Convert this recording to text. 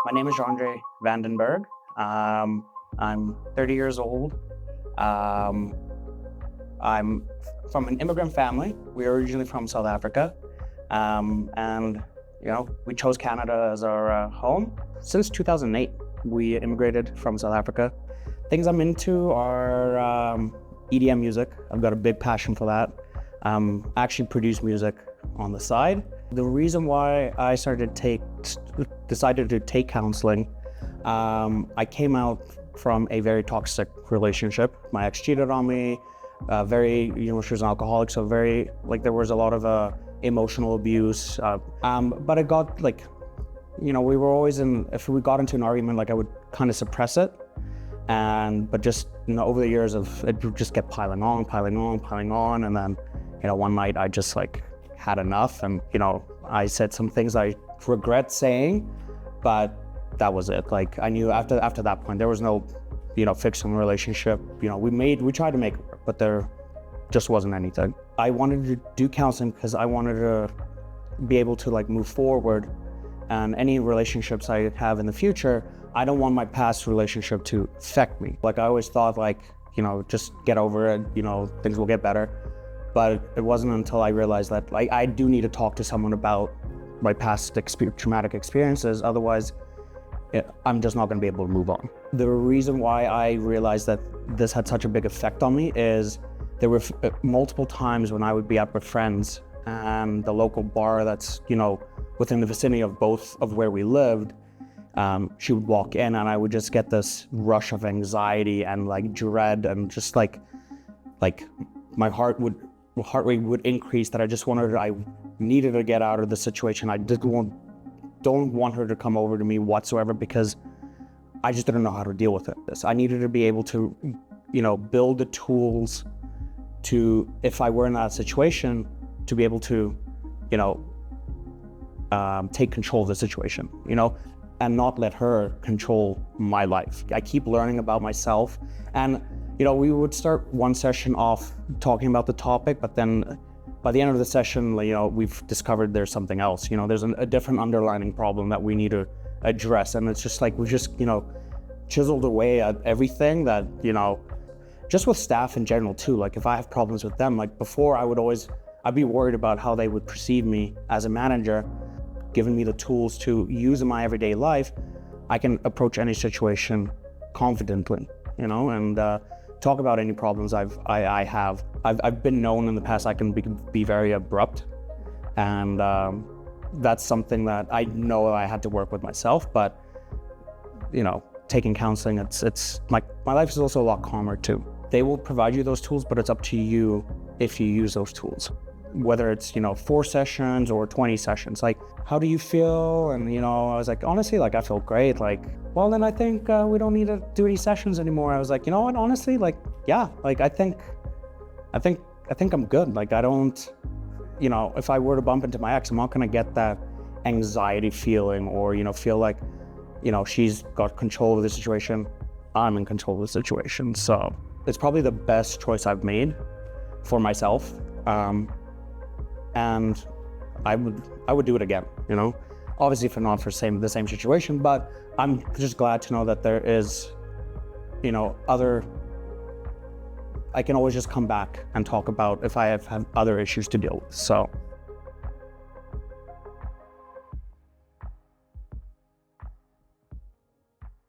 My name is Juandre Vandenberg. I'm 30 years old. Um, I'm from an immigrant family. We're originally from South Africa. And we chose Canada as our home. Since 2008, we immigrated from South Africa. Things I'm into are EDM music. I've got a big passion for that. I actually produce music on the side. The reason why I decided to take counseling, I came out from a very toxic relationship. My ex cheated on me. She was an alcoholic, so there was a lot of emotional abuse. But it got we were always if we got into an argument, I would kind of suppress it. But just, over the years it would just get piling on. And then, one night I just had enough, and, I said some things I regret saying, but that was it. I knew after that point, there was no, fixing the relationship. We tried to make it work, but there just wasn't anything. I wanted to do counseling because I wanted to be able to move forward, and any relationships I have in the future, I don't want my past relationship to affect me. I always thought just get over it, things will get better. But it wasn't until I realized that I do need to talk to someone about my past traumatic experiences. Otherwise, I'm just not going to be able to move on. The reason why I realized that this had such a big effect on me is there were multiple times when I would be out with friends, and the local bar that's, within the vicinity of both of where we lived, she would walk in and I would just get this rush of anxiety and dread, and just my heart rate would increase, that I needed to get out of the situation. I don't want her to come over to me whatsoever, because I just didn't know how to deal with it. I needed to be able to, build the tools to, if I were in that situation, to be able to, take control of the situation, and not let her control my life. I keep learning about myself, and we would start one session off talking about the topic, but then by the end of the session, we've discovered there's something else. There's a different underlying problem that we need to address, and it's just we just chiseled away at everything that just with staff in general too. If I have problems with them, before I'd be worried about how they would perceive me as a manager. Given me the tools to use in my everyday life, I can approach any situation confidently, and talk about any problems I have. I've been known in the past I can be very abrupt, and that's something that I know I had to work with myself. But taking counseling, it's my life is also a lot calmer too. They will provide you those tools, but it's up to you if you use those tools. Whether it's 4 sessions or 20 sessions, how do you feel? And I was honestly, I feel great. Well, then I think we don't need to do any sessions anymore. I was what, honestly, yeah, I think I'm good. I don't, if I were to bump into my ex, I'm not gonna get that anxiety feeling, or feel she's got control of the situation. I'm in control of the situation. So it's probably the best choice I've made for myself. And I would do it again, obviously if not for the same situation, but I'm just glad to know that there is, I can always just come back and talk about if I have other issues to deal with. So